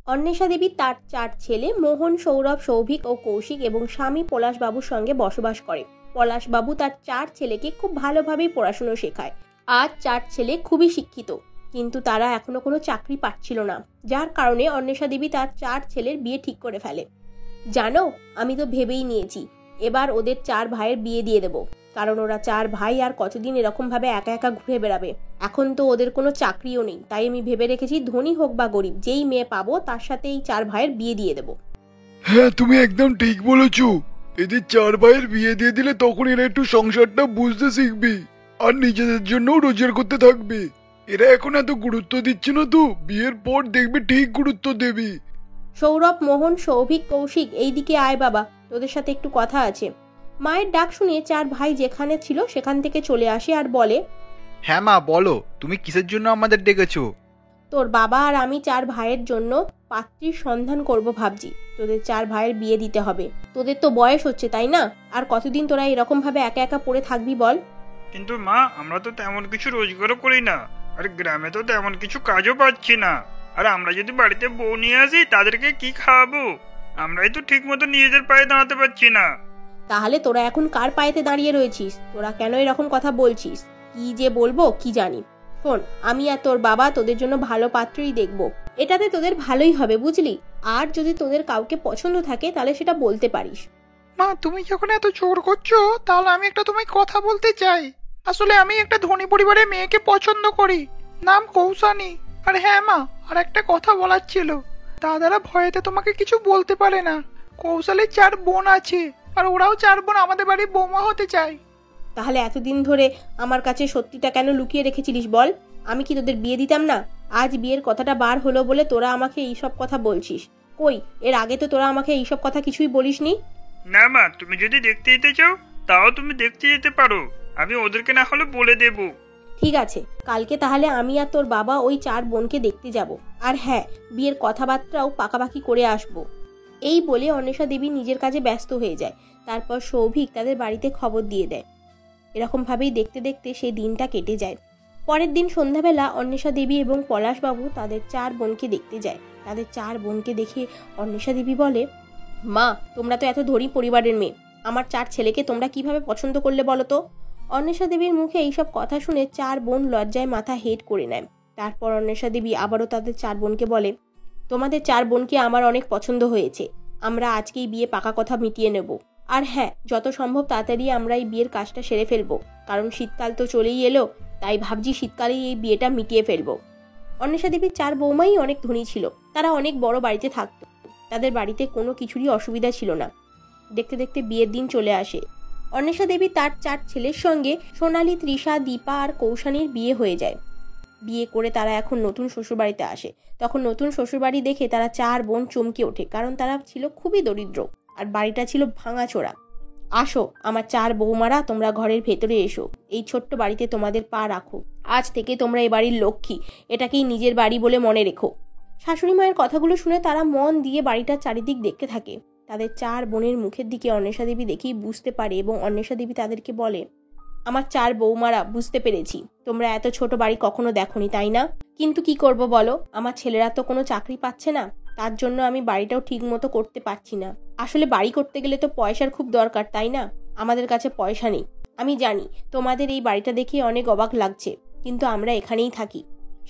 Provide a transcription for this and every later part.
অন্বেষা দেবী তার 4 ছেলে মোহন, সৌরভ, সৌভিক ও কৌশিক এবং স্বামী পলাশবাবুর সঙ্গে বসবাস করে। পলাশবাবু তার 4 ছেলেকে খুব ভালোভাবেই পড়াশুনো শেখায়। আজ 4 ছেলে খুবই শিক্ষিত, কিন্তু তারা এখনো কোনো চাকরি পাচ্ছিল না, যার কারণে অন্বেষা দেবী তার 4 ছেলের বিয়ে ঠিক করে ফেলে। জানো, আমি তো ভেবেই নিয়েছি এবার ওদের 4 ভাইয়ের বিয়ে দিয়ে দেবো, কারণ ওরা 4 ভাই আর কতদিন এরকম ভাবে একা একা ঘুরে বেড়াবে। এখন তো ওদের কোনো চাকরিও নেই, তাই আমি ভেবে রেখেছি ধনী হোক বা গরিব, যেই মেয়ে পাবো তার সাথে এই 4 ভাইয়ের বিয়ে দিয়ে দেবো। হ্যাঁ, তুমি একদম ঠিক বলেছো। এদের 4 ভাইয়ের বিয়ে দিয়ে দিলে তখন এরা একটু সংসারটা বুঝতে শিখবে আর নিজেদের জন্য রোজগার করতে থাকবে। এরা এখন এত গুরুত্ব দিচ্ছে না, তো বিয়ের পর দেখবে ঠিক গুরুত্ব দেবে। সৌরভ, মোহন, সৌভিক, কৌশিক, এইদিকে আয় বাবা, তোদের সাথে একটু কথা আছে। মায়ের ডাক শুনে 4 ভাই যেখানে ছিল সেখান থেকে চলে আসে আর বলে, হ্যাঁ মা, বলো তুমি কিসের জন্য আমাদের ডেকেছো? তোর বাবা আর আমি 4 ভাইয়ের জন্য পাত্রীর সন্ধান করব ভাবছি। তোদের 4 ভাইয়ের বিয়ে দিতে হবে। তোদের তো বয়স হচ্ছে, তাই না? আর কতদিন তোরা এরকম ভাবে একা একা পড়ে থাকবি বল? কিন্তু মা, আমরা তো তেমন কিছু রোজগারও করি না, আর গ্রামে তো তেমন কিছু কাজও পাচ্ছি না। আর আমরা যদি বাড়িতে বউ নিয়ে আসি, তাদেরকে কি খাওয়াবো? আমরাই তো ঠিক মতো নিজেদের পায়ে দাঁড়াতে পারছি না। তাহলে তোরা এখন কার পায়েতে দাঁড়িয়ে রয়েছিস? তোরা কেন এরকম কথা বলছিস? কি যে বলবো কি জানি। শোন, আমি আর তোর বাবা তোদের জন্য ভালো পাত্রই দেখব। এটাতে তোদের ভালোই হবে, বুঝলি? আর যদি তোদের কাউকে পছন্দ থাকে তাহলে সেটা বলতে পারিস। মা, তুমি যখন এত জোর করছো, তাহলে আমি একটা তোমায় কথা বলতে চাই। আসলে আমি একটা ধনী পরিবারের মেয়েকে পছন্দ করি, নাম কৌশানী। আর হ্যাঁ মা, আর একটা কথা বলার ছিল। দাদারা ভয়েতে তোমাকে কিছু বলতে পারে না। কৌশলের 4 বোন আছে, আর ওরাও 4 বোন আমাদের বাড়ির বৌমা হতে চায়। তাহলে এতদিন ধরে আমার কাছে সত্যিটা কেন লুকিয়ে রেখেছিলিস বল? আমি কি তোদের বিয়ে দিতাম না? আজ বিয়ের কথাটা বার হলো বলে তোরা আমাকে এইসব কথা বলছিস। কই, এর আগে তো তোরা আমাকে এইসব কথা কিছুই বলিসনি। না মা, তুমি যদি দেখতে যেতে চাও তাও তুমি দেখতে যেতে পারো, আমি ওদেরকে না হলে বলে দেব। ঠিক আছে, কালকে তাহলে আমি আর তোর বাবা ওই 4 বোনকে দেখতে যাব। আর হ্যাঁ, বিয়ের কথাবার্তাও পাকাপাকি করে আসব। এই বলে অন্বেষা দেবী নিজের কাজে ব্যস্ত হয়ে যায়। তারপর সৌভিক তাদের বাড়িতে খবর দিয়ে দেয়। এরকম ভাবেই দেখতে দেখতে সেই দিনটা কেটে যায়। পরের দিন সন্ধ্যাবেলা অন্বেষা দেবী এবং পলাশবাবু তাদের 4 বোনকে দেখতে যায়। তাদের 4 বোনকে দেখে অন্বেষা দেবী বলে, মা, তোমরা তো এত ধনী পরিবারের মেয়ে, আমার 4 ছেলেকে তোমরা কিভাবে পছন্দ করলে বলো তো? অন্বেষা দেবীর মুখে এইসব কথা শুনে 4 বোন লজ্জায় মাথা হেট করে নেয়। তারপর অন্বেষা দেবী আবারও তাদের 4 বোনকে বলে, তোমাদের 4 বোনকে আমার অনেক পছন্দ হয়েছে। আমরা আজকেই বিয়ে পাকা কথা মিটিয়ে নেব। আর হ্যাঁ, যত সম্ভব তাড়াতাড়ি আমরা এই বিয়ের কাজটা সেরে ফেলবো, কারণ শীতকাল তো চলেই এলো। তাই ভাবছি শীতকালেই এই বিয়েটা মিটিয়ে ফেলবো। অন্বেষা দেবীর 4 বৌমাই অনেক ধনী ছিল। তারা অনেক বড় বাড়িতে থাকতো। তাদের বাড়িতে কোনো কিছুরই অসুবিধা ছিল না। দেখতে দেখতে বিয়ের দিন চলে আসে। অন্বেষা দেবী তার 4 ছেলের সঙ্গে সোনালী, তৃষা, দীপা আর কৌশানীর বিয়ে হয়ে যায়। বিয়ে করে তারা এখন নতুন শ্বশুরবাড়িতে আসে। তখন নতুন শ্বশুরবাড়ি দেখে তারা 4 বোন চমকে ওঠে, কারণ তারা ছিল খুবই দরিদ্র আর বাড়িটা ছিল ভাঙাচোরা। আসো আমার 4 বৌমারা, তোমরা ঘরের ভেতরে এসো। এই ছোট্ট বাড়িতে তোমাদের পা রাখো। আজ থেকে তোমরা এই বাড়ির লক্ষ্মী, এটাকেই নিজের বাড়ি বলে মনে রেখো। শাশুড়ি মায়ের কথাগুলো শুনে তারা মন দিয়ে বাড়িটার চারিদিক দেখতে থাকে। তাদের 4 বোনের মুখের দিকে অন্বেষা দেবী দেখেই বুঝতে পারে এবং অন্বেষা দেবী তাদেরকে বলে, আমার 4 বৌমারা, বুঝতে পেরেছি তোমরা এত ছোট বাড়ি কখনো দেখোনি, তাই না? কিন্তু কি করব বলো, আমার ছেলেরা তো কোনো চাকরি পাচ্ছে না, তার জন্য আমি বাড়িটাও ঠিক মতো করতে পারছি না। আসলে বাড়ি করতে গেলে তো পয়সার খুব দরকার, তাই না? আমাদের কাছে পয়সা নেই। আমি জানি তোমাদের এই বাড়িটা দেখে অনেক অবাক লাগছে, কিন্তু আমরা এখানেই থাকি।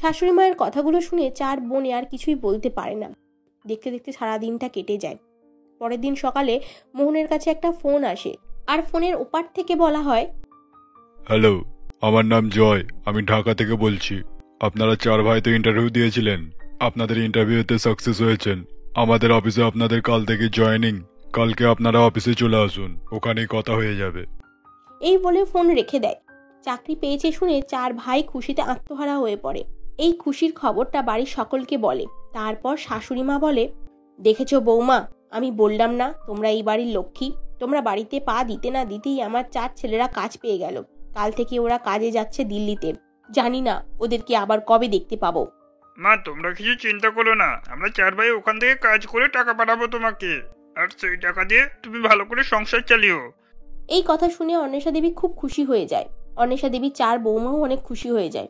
শাশুড়ি মায়ের কথাগুলো শুনে 4 বোনে আর কিছুই বলতে পারে না। দেখতে দেখতে সারা দিনটা কেটে যায়। পরের দিন সকালে মোহনের কাছে একটা ফোন আসে, আর ফোনের ওপার থেকে বলা হয়, হ্যালো, আমার নাম জয়, আমি ঢাকা থেকে বলছি। আপনারা 4 ভাই তো ইন্টারভিউ দিয়েছিলেন, আপনাদের ইন্টারভিউতে সাকসেস হয়েছেন। আমাদের অফিসে আপনাদের কাল থেকে জয়েনিং। কালকে আপনারা অফিসে চলে আসুন, ওখানেই কথা হয়ে যাবে। এই বলে ফোন রেখে দেয়। চাকরি পেয়েছে শুনে 4 ভাই খুশিতে আত্মহারা হয়ে পড়ে। এই খুশির খবরটা বাড়ির সকলকে বলে। তারপর শাশুড়ি মা বলে, দেখেছো বৌমা, আমি বললাম না তোমরা এই বাড়ির লক্ষ্মী। তোমরা বাড়িতে পা দিতে না দিতেই আমার 4 ছেলেরা কাজ পেয়ে গেল। কাল থেকে ওরা কাজে যাচ্ছে দিল্লিতে। জানি না ওদেরকে আবার কবে দেখতে পাবো। মা, তোমরা কিছু চিন্তা করো না, আমরা 4 ভাই ওখান থেকে কাজ করে টাকা পাঠাবো তোমাকে, আর সেই টাকা দিয়ে তুমি ভালো করে সংসার চালিও। এই কথা শুনে অন্বেষা দেবী খুব খুশি হয়ে যায়। অন্বেষা দেবী 4 বৌমাও অনেক খুশি হয়ে যায়।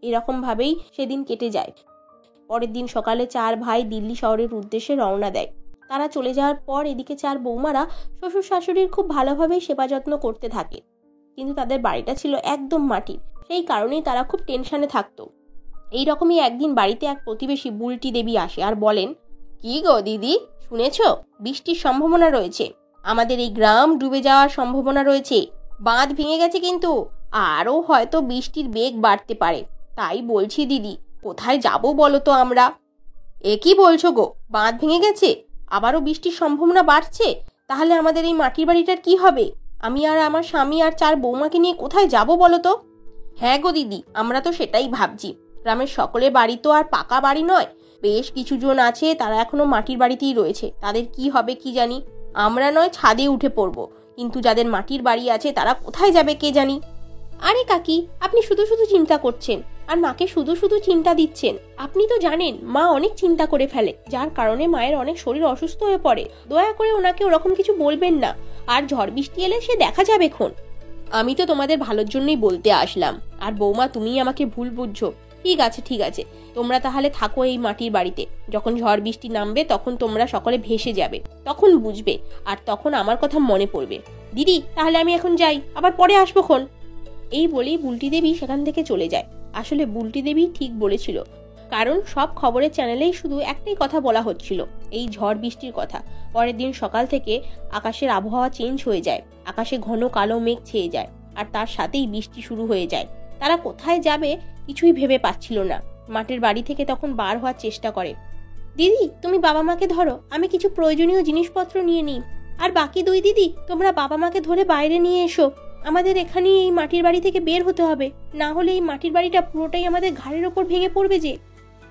এরকম ভাবেই সেদিন কেটে যায়। পরের দিন সকালে চার ভাই দিল্লি শহরের উদ্দেশ্যে রওনা দেয়। তারা চলে যাওয়ার পর এদিকে চার বৌমারা শ্বশুর শাশুড়ির খুব ভালোভাবেই সেবা যত্ন করতে থাকে, কিন্তু তাদের বাড়িটা ছিল একদম মাটির, সেই কারণেই তারা খুব টেনশনে থাকতো। এইরকমই একদিন বাড়িতে এক প্রতিবেশী বুলটি দেবী আসে আর বলেন, কি গো দিদি, শুনেছ বৃষ্টির সম্ভাবনা রয়েছে, আমাদের এই গ্রাম ডুবে যাওয়ার সম্ভাবনা রয়েছে, বাঁধ ভেঙে গেছে, কিন্তু আরও হয়তো বৃষ্টির বেগ বাড়তে পারে। তাই বলছি দিদি, কোথায় যাব বলো তো আমরা? এ কি বলছো গো, বাঁধ ভেঙে গেছে, আবারও বৃষ্টির সম্ভাবনা বাড়ছে, তাহলে আমাদের এই মাটির বাড়িটার কি হবে? আমি আর আমার স্বামী আর চার বৌমাকে নিয়ে কোথায় যাব বলো তো? হ্যাঁ গো দিদি, আমরা তো সেটাই ভাবছি। গ্রামের সকলের বাড়ি তো আর পাকা বাড়ি নয়, বেশ কিছু জন আছে তারা এখনো মাটির বাড়িতেই রয়েছে, তাদের কি হবে কি জানি। আমরা নয় ছাদে উঠে পড়বো, কিন্তু যাদের মাটির বাড়ি আছে তারা কোথায় যাবে কে জানি। আরে কাকি, আপনি শুধু শুধু চিন্তা করছেন আর মাকে শুধু শুধু চিন্তা দিচ্ছেন। আপনি তো জানেন মা অনেক চিন্তা করে ফেলে, যার কারণে মায়ের অনেক শরীর অসুস্থ হয়ে পড়ে। দয়া করে ওনাকে ওরকম কিছু বলবেন না, আর ঝড় বৃষ্টি এলে সে দেখা যাবে খন। আমি তো তোমাদের ভালোর জন্যই বলতে আসলাম, আর বৌমা তুমিই আমাকে ভুল বুঝছো। ঠিক আছে ঠিক আছে, তোমরা তাহলে থাকো এই মাটির বাড়িতে, যখন ঝড় বৃষ্টি নামবে তখন তোমরা সকলে ভেসে যাবে, তখন বুঝবে, আর তখন আমার কথা মনে পড়বে। দিদি, তাহলে আমি এখন যাই, আবার পরে আসবো খন। এই বলেই বুলটি দেবী সেখান থেকে চলে যায়। আসলে বুলটি দেবী ঠিক বলেছিল, কারণ সব খবরের চ্যানেলেই শুধু একটাই কথা বলা হচ্ছিল, এই ঝড় বৃষ্টির কথা। পরের দিন সকাল থেকে আকাশের আবহাওয়া চেঞ্জ হয়ে যায়, আকাশে ঘন কালো মেঘ ছেয়ে যায়, আর তার সাথেই বৃষ্টি শুরু হয়ে যায়। তারা কোথায় যাবে কিছুই ভেবে পাচ্ছিল না। মাটির বাড়ি থেকে তখন বার হওয়ার চেষ্টা করে। দিদি, তুমি বাবা মাকে ধরো, আমি কিছু প্রয়োজনীয় জিনিসপত্র নিয়ে নিই, আর বাকি দুই দিদি তোমরা বাবা মাকে ধরে বাইরে নিয়ে এসো। আমাদের এখানেই এই মাটির বাড়ি থেকে বের হতে হবে, না হলে এই মাটির বাড়িটা পুরোটাই আমাদের ঘাড়ের ওপর ভেঙে পড়বে যে।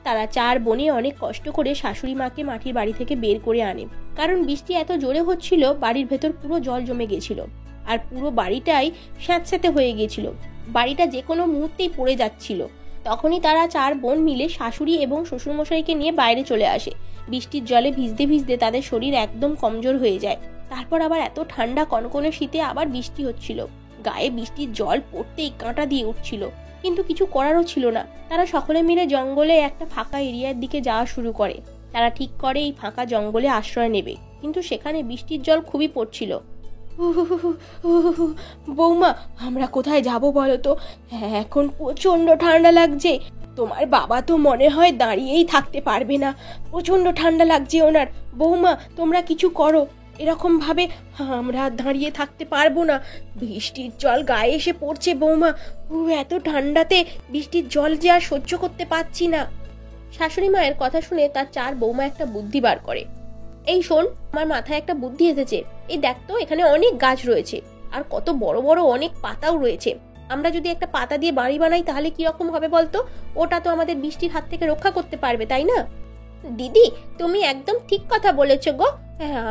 তারা চার বোনে অনেক কষ্ট করে শাশুড়ি মাকে মাটির বাড়ি থেকে বের করে আনে, কারণ বৃষ্টি এত জোরে হচ্ছিল, বাড়ির ভেতর পুরো জল জমে গেছিল, আর পুরো বাড়িটাই স্যাঁতস্যাঁতে হয়ে গেছিল, বাড়িটা যে কোনো মুহূর্তেই পড়ে যাচ্ছিল। তখনই তারা চার বোন মিলে শাশুড়ি এবং শ্বশুরমশাইকে নিয়ে বাইরে চলে আসে। বৃষ্টির জলে ভিজতে ভিজতে তাদের শরীর একদম কমজোর হয়ে যায়। তারপর আবার এত ঠান্ডা কনকনে শীতে আবার বৃষ্টি হচ্ছিল, গায়ে বৃষ্টির জল পড়তেই কাঁটা দিয়ে উঠছিল, কিন্তু কিছু করারও ছিল না। তারা সকলে মিলে জঙ্গলে একটা ফাঁকা এরিয়ার দিকে যাওয়া শুরু করে। তারা ঠিক করে এই ফাঁকা জঙ্গলে আশ্রয় নেবে, কিন্তু সেখানে বৃষ্টির জল খুবই পড়ছিল। বৌমা, আমরা কোথায় যাব বলো তো? এখন প্রচন্ড ঠান্ডা লাগছে, তোমার বাবা তো মনে হয় দাঁড়িয়েই থাকতে পারবে না, প্রচন্ড ঠান্ডা লাগছে ওনার। বৌমা, তোমরা কিছু করো, এরকম ভাবে আমরা দাঁড়িয়ে থাকতে পারবো না, বৃষ্টির জল গায়ে এসে পড়ছে বৌমা, এত ঠান্ডাতে বৃষ্টির জল যে আর সহ্য করতে পারছি না। শাশুড়ি মায়ের কথা শুনে তার চার বৌমা একটা বুদ্ধি বার করে। এই শোন, আমার মাথায় একটা বুদ্ধি এসেছে, এই দেখ তো, এখানে অনেক গাছ রয়েছে, আর কত বড় বড় অনেক পাতাও রয়েছে। আমরা যদি একটা পাতা দিয়ে বাড়ি বানাই তাহলে কি রকম হবে বলতো? ওটা তো আমাদের বৃষ্টির হাত থেকে রক্ষা করতে পারবে, তাই না? দিদি, তুমি একদম ঠিক কথা বলেছো গো।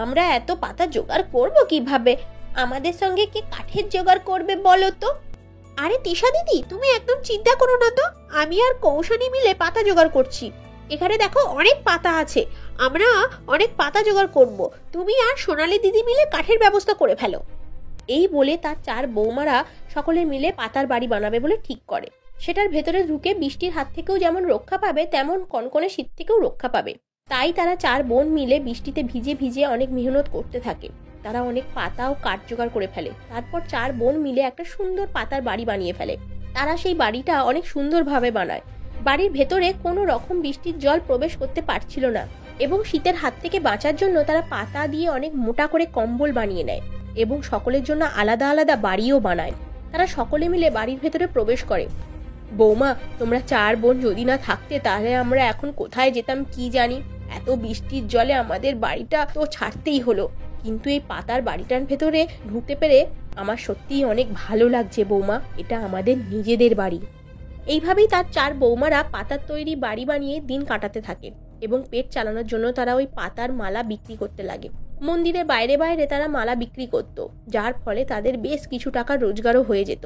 আমরা এত পাতা জোগাড় করবো কিভাবে? আমাদের সঙ্গে কে কাঠের জোগাড় করবে বলো তো? আরে তিশা দিদি, তুমি একদম চিন্তা করো না তো, আমি আর কৌশলী মিলে পাতা জোগাড় করছি। এখানে দেখো অনেক পাতা আছে, আমরা অনেক পাতা জোগাড় করব, তুমি আর সোনালী দিদি মিলে কাঠের ব্যবস্থা করে ফেলো। এই বলে তার চার বৌমারা সকলে মিলে পাতার বাড়ি বানাবে বলে ঠিক করে। সেটার ভেতরে ঢুকে বৃষ্টির হাত থেকেও যেমন রক্ষা পাবে, তেমন কনকনে শীত থেকেও রক্ষা পাবে। তাই তারা চার বোন মিলে বৃষ্টিতে ভিজে ভিজে অনেক মেহনত করতে থাকে। তারা অনেক পাতা ও কাঠ জোগাড় করে ফেলে। তারপর চার বোন মিলে একটা সুন্দর পাতার বাড়ি বানিয়ে ফেলে। তারা সেই বাড়িটা অনেক সুন্দরভাবে বানায়। বাড়ির ভেতরে কোনো রকম বৃষ্টির জল প্রবেশ করতে পারছিল না, এবং শীতের হাত থেকে বাঁচার জন্য তারা পাতা দিয়ে অনেক মোটা করে কম্বল বানিয়ে নেয়, এবং সকলের জন্য আলাদা আলাদা বাড়িও বানায়। তারা সকলে মিলে বাড়ির ভেতরে প্রবেশ করে। বৌমা, তোমরা চার বোন যদি না থাকতে তাহলে আমরা এখন কোথায় যেতাম কি জানি। এত বৃষ্টির জলে আমাদের বাড়িটা তো ছাড়তেই হলো, কিন্তু এই পাতার বাড়িটার ভেতরে ঢুকতে পেরে আমার সত্যিই অনেক ভালো লাগছে বৌমা, এটা আমাদের নিজেদের বাড়ি। এইভাবেই তার চার বৌমারা পাতার তৈরি বাড়ি বানিয়ে দিন কাটাতে থাকে, এবং পেট চালানোর জন্য তারা ওই পাতার মালা বিক্রি করতে লাগে। মন্দিরের বাইরে বাইরে তারা মালা বিক্রি করত, যার ফলে তাদের বেশ কিছু টাকা রোজগারও হয়ে যেত।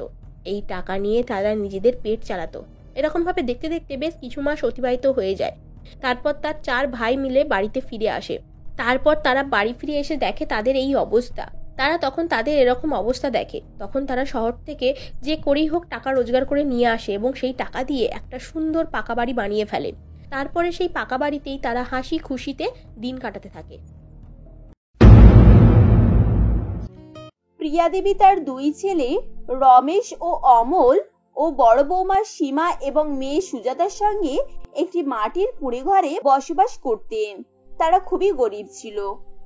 এই টাকা নিয়ে তারা নিজেদের পেট চালাতো। এরকম ভাবে দেখতে দেখতে বেশ কিছু মাস অতিবাহিত হয়ে যায়। তারপর তার চার ভাই মিলে বাড়িতে ফিরে আসে। তারপর তারা বাড়ি ফিরে এসে দেখে তাদের এই অবস্থা। তারা তখন তাদের এরকম অবস্থা দেখে, তখন তারা শহর থেকে যে করেই হোক টাকা রোজগার করে নিয়ে আসে, এবং সেই টাকা দিয়ে একটা সুন্দর পাকা বাড়ি বানিয়ে ফেলে। তারপরে সেই পাকা বাড়িতেই তারা হাসি খুশিতে দিন কাটাতে থাকে। প্রিয়া দেবী তার দুই ছেলে রমেশ ও অমল ও বড় বৌমা সীমা এবং মেয়ে সুজাতার সঙ্গে একটি মাটির কুঁড়ে ঘরে বসবাস করতেন। তারা খুবই গরিব ছিল।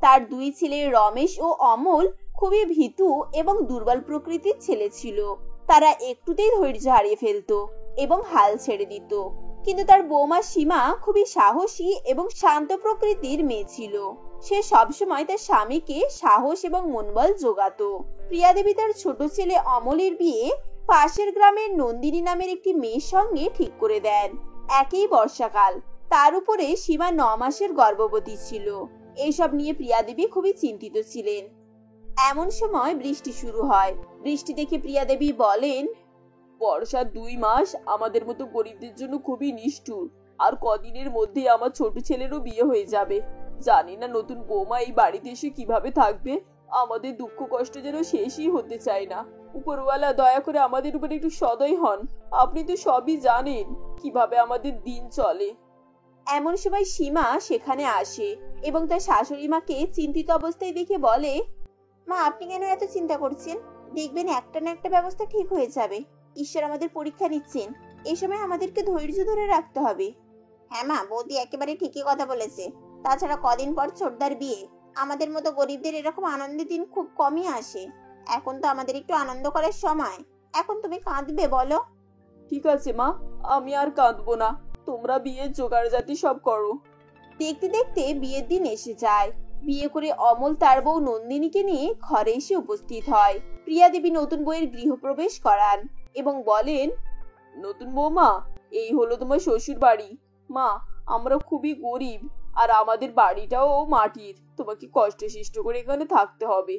তার দুই ছেলে রমেশ ও অমল খুবই ভীতু এবং দুর্বল প্রকৃতির ছেলে ছিল। তারা একটুতেই ধৈর্য হারিয়ে ফেলতো এবং হাল ছেড়ে দিত। কিন্তু তার বৌমা সীমা খুবই সাহসী এবং শান্ত প্রকৃতির মেয়ে ছিল। সে সবসময় তার স্বামীকে সাহস এবং মনোবল যোগাতো। প্রিয়া দেবী তার ছোট ছেলে অমলের বিয়ে পাশের গ্রামের নন্দিনী নামের একটি মেয়ের সঙ্গে ঠিক করে দেন। একই বর্ষাকাল, তার উপরে সীমা 9 মাসের গর্ভবতী ছিল। এইসব নিয়ে প্রিয়া দেবী খুবই চিন্তিত ছিলেন। এমন সময় বৃষ্টি শুরু হয়। বৃষ্টি দেখে প্রিয়া দেবী বলেন, বর্ষার 2 মাস আমাদের মতো গরিবদের জন্য খুবই নিষ্ঠুর। আর কদিনের মধ্যে আমার ছোট ছেলেরও বিয়ে হয়ে যাবে। জানি না নতুন বৌমা এই বাড়িতে এসে কিভাবে থাকবে। আমাদের দুঃখ কষ্ট যেন শেষই হতে চায় না। উপরওয়ালা দয়া করে আমাদের উপর একটু সদয় হন। আপনি তো সবই জানেন কিভাবে আমাদের দিন চলে। এমন সময় সীমা সেখানে আসে এবং তার শাশুড়ি মাকে চিন্তিত অবস্থায় দেখে বলে, মা, আপনি কেন এত চিন্তা করছেন? দেখবেন একটা না একটা ব্যবস্থা ঠিক হয়ে যাবে। ঈশ্বর আমাদের পরীক্ষা নিচ্ছেন। এই সময় আমাদেরকে ধৈর্য ধরে রাখতে হবে। হ্যাঁ মা, বৌদি একেবারে ঠিকই কথা বলেছে। তাছাড়া কদিন পর ছোটদার বিয়ে। আমাদের মতো গরিবদের এরকম আনন্দের দিন খুব কমই আসে। এখন তো আমাদের একটু আনন্দ করার সময়। এখন তুমি কাঁদবে বলো? ঠিক আছে মা, আমি আর কাঁদবো না। তোমরা বিয়ের জোগাড় জাতি সব করো। দেখতে দেখতে বিয়ের দিন এসে যায়। বিয়ে করে অমল তার বউ নন্দিনীকে নিয়ে ঘরে এসে উপস্থিত হয়। প্রিয়া দেবী নতুন বউয়ের গৃহপ্রবেশ করান এবং বলেন, নতুন বৌমা, এই হলো তোমার শ্বশুর বাড়ি। মা, আমরা খুবই গরিব আর আমাদের বাড়িটাও মাটির। তোমাকে কষ্ট সৃষ্ট করে এখানে থাকতে হবে।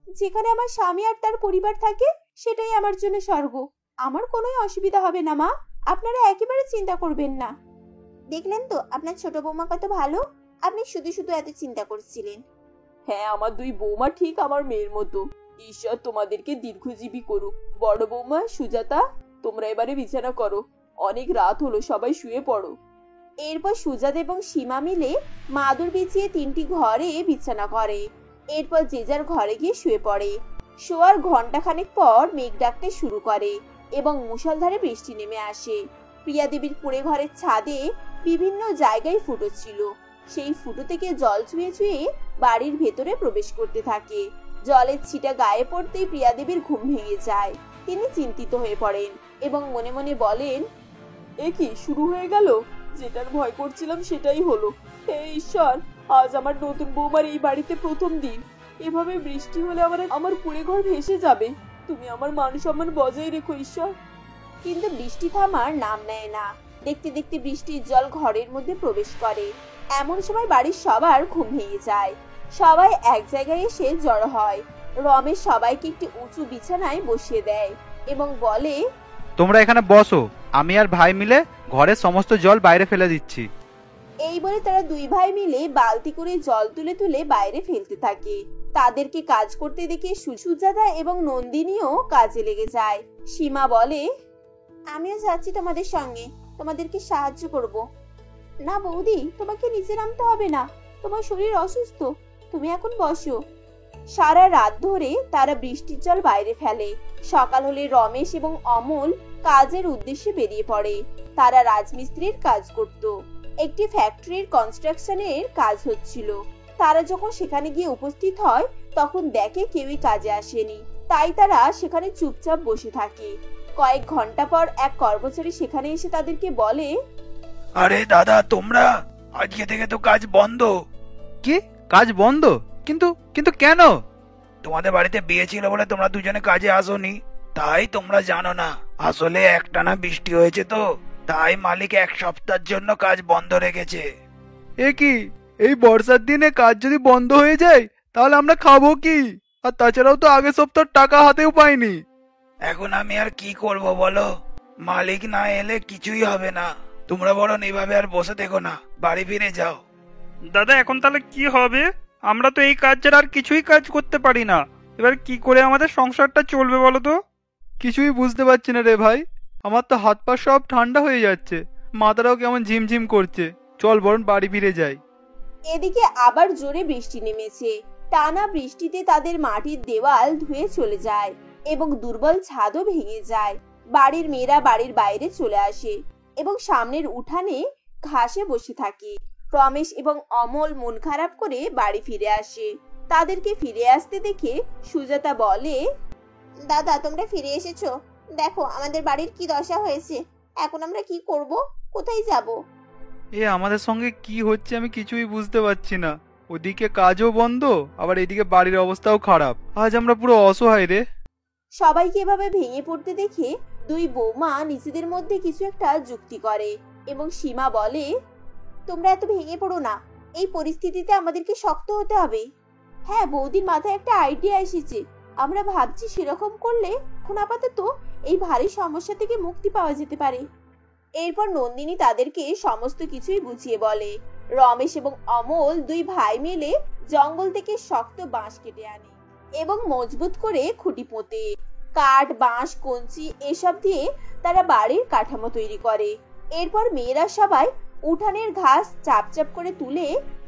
যেখানে আমার স্বামী আর তার পরিবার থাকে সেটাই আমার জন্য স্বর্গ। আমার কোনো অসুবিধা হবে না মা, আপনারা একেবারে চিন্তা করবেন না। দেখলেন তো আপনার ছোট বৌমা কত ভালো। আপনি শুধু শুধু এত চিন্তা করছিলেন। হ্যাঁ, আমার 2 বৌমা ঠিক আমার মেয়ের মতো। ঈশ্বর তোমাদেরকে দীর্ঘজীবী করুক। বড় বৌমা সুজাতা, তোমরা এবারে বিছানা করো। অনেক রাত হলো, সবাই শুয়ে পড়ো। এরপর সুজাতা এবং সীমা মিলে মাদুর বিছিয়ে 3টি ঘরে বিছানা করে। এরপর যে যার ঘরে গিয়ে শুয়ে পড়ে। শোয়ার ঘন্টাখানেক পর মেঘ ডাকতে শুরু করে এবং মুষলধারে বৃষ্টি নেমে আসে। প্রিয়া দেবীর কুঁড়ে ঘরের ছাদে বিভিন্ন জায়গায় ফুটো ছিল। সেই ফুটো থেকে জল ছুঁয়ে ছুঁয়ে বাড়ির ভেতরে প্রবেশ করতে থাকে। জলের ছিটা গায়ে পড়তেই প্রিয়া দেবীর ঘুম ভেঙে যায়। তিনি চিন্তিত হয়ে পড়েন এবং মনে মনে বলেন, এ কি শুরু হয়ে গেল? যেটার ভয় করছিলাম সেটাই হলো। হে ঈশ্বর, আজ আমার নতুন বৌমার এই বাড়িতে প্রথম দিন। এভাবে বৃষ্টি হলে আমার কুঁড়ে ঘর ভেসে যাবে। তুমি আমার মান সম্মান বজায় রেখো ঈশ্বর। কিন্তু বৃষ্টি থামার নাম নেয় না। দেখতে দেখতে বৃষ্টির জল ঘরের মধ্যে প্রবেশ করে। এমন সময় বাড়ির সবার ঘুম ভেঙে যায়। সবাই এক জায়গায় এসে জড়ো হয়। রমেশ সবাইকে একটি উঁচু বিছানায় বসিয়ে দেয় এবং বলে, তোমরা এখানে বসো, আমি আর ভাই মিলে ঘরের সমস্ত জল বাইরে ফেলে দিচ্ছি। এই বলে তারা 2 ভাই মিলে বালতি করে জল তুলে তুলে বাইরে ফেলতে থাকে। তাদেরকে কাজ করতে দেখে সুজাতা এবং নন্দিনীও কাজে লেগে যায়। সীমা বলে, আমিও যাচ্ছি তোমাদের সঙ্গে, তোমাদেরকে সাহায্য করব। না বৌদি, তোমাকে নিচে নামতে হবে না। তোমার শরীর অসুস্থ, তুমি এখন বসো। সারা রাত ধরে তারা বৃষ্টির জল বাইরে ফেলে। সকাল হলে রমেশ এবং অমল কাজের উদ্দেশ্যে বেরিয়ে পড়ে। তারা রাজমিস্ত্রির কাজ করত। একটি ফ্যাক্টরির কনস্ট্রাকশনের কাজ হচ্ছিল। তারা যখন সেখানে গিয়ে উপস্থিত হয় তখন দেখে কেউই কাজে আসেনি। তাই তারা সেখানে চুপচাপ বসে থাকে। কয়েক ঘন্টা পর এক কর্মচারী সেখানে এসে তাদেরকে বলে, আরে দাদা, তোমরা আজকে থেকে তো কাজ বন্ধ। কি কাজ বন্ধ? কিন্তু কিন্তু কেন? তোমাদের বাড়িতে বিয়ে ছিল বলে তোমরা দুজনে কাজে আসোনি, তাই তোমরা জানো না। আসলে একটানা বৃষ্টি হয়েছে তো, তাই মালিক 1 সপ্তাহের জন্য কাজ বন্ধ রেখেছে। এ কি, এই বর্ষার দিনে কাজ যদি বন্ধ হয়ে যায় তাহলে আমরা খাবো কি? আর তাছাড়াও তো আগের সপ্তাহ টাকা হাতেও পাইনি। এখন আমি আর কি করব বলো? মালিক না এলে কিছুই হবে না। তোমরা বরং এইভাবে আর বসে দেখো না, বাড়ি ফিরে যাও। দাদা, এখন তাহলে কি হবে? আমরা তো এই কাজ ছাড়া আর কিছুই কাজ করতে পারি না। এবার কি করে আমাদের সংসারটা চলবে বলো তো? কিছুই বুঝতে পারছি না রে ভাই। আমার তো হাত পা সব ঠান্ডা হয়ে যাচ্ছে। মাথাটাও কেমন ঝিমঝিম করছে। চল বরং বাড়ি ফিরে যাই। এদিকে আবার জোরে বৃষ্টি নেমেছে। টানা বৃষ্টিতে তাদের মাটির দেওয়াল ধুয়ে চলে যায় এবং দুর্বল ছাদও ভেঙে যায়। বাড়ির মেয়েরা বাড়ির বাইরে চলে আসে এবং সামনের উঠানে ঘাসে বসে থাকে। রমেশ এবং অমল মন খারাপ করে বাড়ি ফিরে আসে। তাদেরকে ফিরে আসতে দেখে সুজাতা বলে, দাদা তোমরা ফিরে এসেছো, দেখো আমাদের বাড়ির কি দশা হয়েছে। এখন আমরা কি করব, কোথায় যাব? আমাদের সঙ্গে কি হচ্ছে আমি কিছুই বুঝতে পারছি না। ওদিকে কাজও বন্ধ, আবার এদিকে বাড়ির অবস্থাও খারাপ। আজ আমরা পুরো অসহায় রে। সবাইকে এভাবে ভেঙে পড়তে দেখে দুই বৌমা নিজেদের মধ্যে কিছু একটা যুক্তি করে এবং সীমা বলে, তোমরা এত ভেঙে পড়ো না, এই পরিস্থিতিতে আমাদেরকে শক্ত হতে হবে। হ্যাঁ, বৌদির মাথায় একটা আইডিয়া এসেছে। আমরা ভাবছি সেরকম করলে এখন আপাতত এই ভারী সমস্যা থেকে মুক্তি পাওয়া যেতে পারে। এরপর নন্দিনী তাদেরকে সমস্ত কিছুই বুঝিয়ে বলে। রমেশ এবং অমল দুই ভাই মিলে জঙ্গল থেকে শক্ত বাঁশ কেটে আনে এবং মজবুত করে খুঁটি পোঁতে। কাঠ, বাঁশ, কঞ্চি এসব দিয়ে তারা বাড়ির কাঠামো তৈরি করে। এরপর মেয়েরা সবাই উঠানের ঘাস চাপ চাপ করে তুলে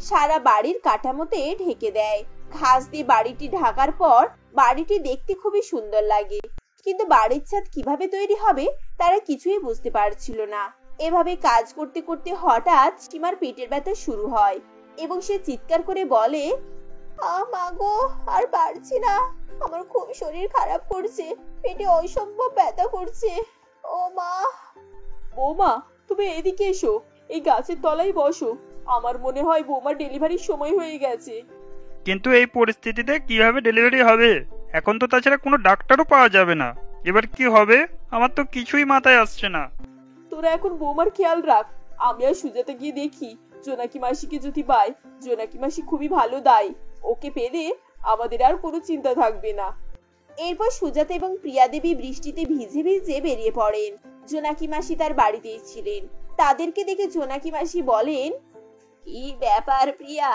সারা বাড়ির কাঠামোতে ঢেকে দেয়। ঘাস দিয়ে বাড়িটি ঢাকার পর বাড়িটি দেখতে খুবই সুন্দর লাগে, কিন্তু বাড়ির ছাদ কিভাবে তৈরি হবে তারা কিছুই বুঝতে পারছিল না। এভাবে কাজ করতে করতে হঠাৎ সীমার পেটের ব্যথা শুরু হয় এবং সে চিৎকার করে বলে, মা গো, আর পারছি না, আমার খুব শরীর খারাপ করছে, পেটে অসম্ভব ব্যথা করছে। ও মা। বৌমা, তুমি এদিকে এসো, এই গাছের তলায় বসো। আমার মনে হয় বৌমার ডেলিভারির সময় হয়ে গেছে। কিন্তু এই পরিস্থিতিতে কিভাবে ডেলিভারি হবে? এখন তো তাছাড়া কোনো ডাক্তারও পাওয়া যাবে না। এবার কি হবে? আমার তো কিছুই মাথায় আসছে না। তোরা এখন বৌমার খেয়াল রাখ। আমি আর সুজাতা গিয়ে দেখি জোনাকি মাসিকে যদি পাই। জোনাকি মাসি খুবই ভালো দায়, ওকে পেলে আমাদের আর কোনো চিন্তা থাকবে না। এরপর সুজাতা এবং প্রিয়া দেবী বৃষ্টিতে ভিজে ভিজে বেরিয়ে পড়েন। জোনাকি মাসি তার বাড়িতেই ছিলেন। তাদেরকে দেখে জোনাকি মাসি বলেন, কি ব্যাপার প্রিয়া,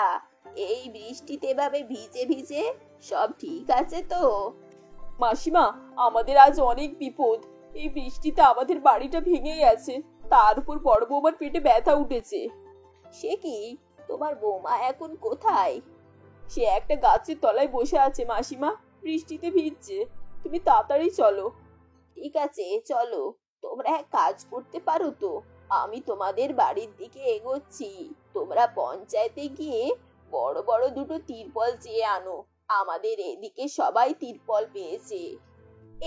এই বৃষ্টিতে এভাবে ভিজে ভিজে? সব ঠিক আছে তো? মাসিমা, আমাদের আজ অনেক বিপদ। এই বৃষ্টিতে আমাদের বাড়িটা ভেঙে গেছে, তার উপর বড় বৌমার পেটে ব্যথা উঠেছে। সে কি, তোমার বৌমা এখন কোথায়? সে একটা গাছের তলায় বসে আছে মাসিমা, বৃষ্টিতে ভিজছে। তুমি তাড়াতাড়ি চলো। ঠিক আছে চলো, তোমরা এক কাজ করতে পারো তো, আমি তোমাদের বাড়ির দিকে এগোচ্ছি। তোমরা পঞ্চায়েতে গিয়ে বড় বড় দুটো তিরপল চেয়ে আনো, আমাদের এদিকে সবাই তিরপল পেয়েছে।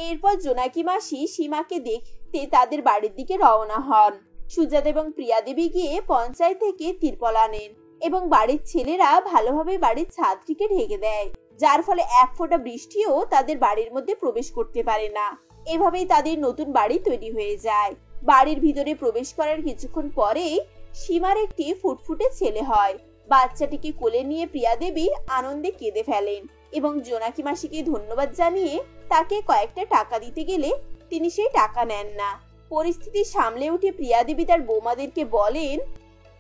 এরপর জোনাকি মাসি সীমাকে দেখতে তাদের বাড়ির দিকে রওনা হন। সুজাতা এবং প্রিয়া দেবী গিয়ে পঞ্চায়েত থেকে তিরপল আনেন এবং বাড়ির ছেলেরা ভালোভাবে বাড়ির ছাদটিকে ঢেকে দেয়, যার ফলে এক ফোঁটা বৃষ্টিও তাদের বাড়ির মধ্যে প্রবেশ করতে পারে না। এভাবেই তাদের নতুন বাড়ি তৈরি হয়ে যায়। বাড়ির ভিতরে প্রবেশ করার কিছুক্ষণ পরেই সীমার একটি ফুটফুটে ছেলে হয়। বাচ্চাটিকে কোলে নিয়ে প্রিয়া দেবী আনন্দে কেঁদে ফেলেন এবং জোনাকি মাসিকে ধন্যবাদ জানিয়ে তাকে কয়েকটা টাকা দিতে গেলে তিনি সেই টাকা নেন না। পরিস্থিতি সামলে উঠে প্রিয়া দেবী তার বৌমাদেরকে বলেন,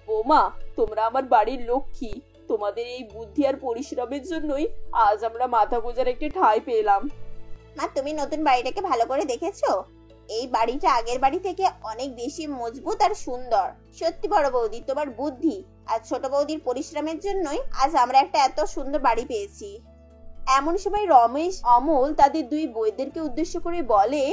বৌমা, তোমরা আমার বাড়ির লক্ষ্মী। তোমাদের এই বুদ্ধি আর পরিশ্রমের জন্যই আজ আমরা মাথা গোজার একটি ঠাঁই পেলাম। মা, তুমি নতুন বাড়িটাকে ভালো করে দেখেছো? এই বাড়িটা আগের বাড়ি থেকে অনেক বেশি মজবুত আর সুন্দর। সত্যি বড় বৌদি, তোমার বুদ্ধি আর ছোট বৌদির পরিশ্রমের জন্যই আজ আমরা একটা এত সুন্দর বাড়ি পেয়েছি। এমন সময় রমেশ, অমল তাদের দুই বৌদেরকে উদ্দেশ্য করে বলে,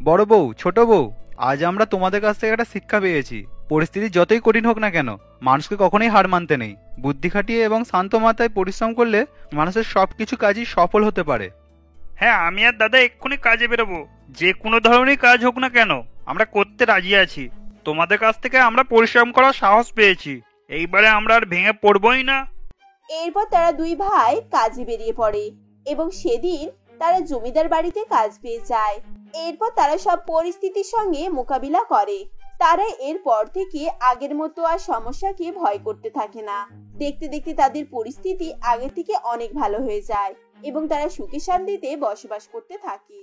বড় বউ, ছোট বউ, আজ আমরা তোমাদের কাছ থেকে একটা শিক্ষা পেয়েছি। পরিস্থিতি যতই কঠিন হোক না কেন, মানুষকে কখনোই হার মানতে নেই। বুদ্ধি খাটিয়ে এবং শান্ত মাথায় পরিশ্রম করলে মানুষের সবকিছু কাজই সফল হতে পারে। হ্যাঁ, আমি আর দাদা এক্ষুনি কাজে বেরোবো। যে কোনো ধরনের কাজ হোক না কেন, আমরা করতে রাজি আছি। তোমাদের কাছ থেকে আমরা পরিশ্রম করার সাহস পেয়েছি। এইবারে আমরা আর ভেঙে পড়বই না। এরপর তারা দুই ভাই কাজে বেরিয়ে পড়ে এবং সেদিন তারা জমিদার বাড়িতে কাজ পেয়ে যায়। এরপর তারা সব পরিস্থিতির সঙ্গে মোকাবিলা করে। তারা এরপর থেকে আগের মতো আর সমস্যাকে ভয় করতে থাকে না। দেখতে দেখতে তাদের পরিস্থিতি আগের থেকে অনেক ভালো হয়ে যায় এবং তারা সুখে শান্তিতে বসবাস করতে থাকে।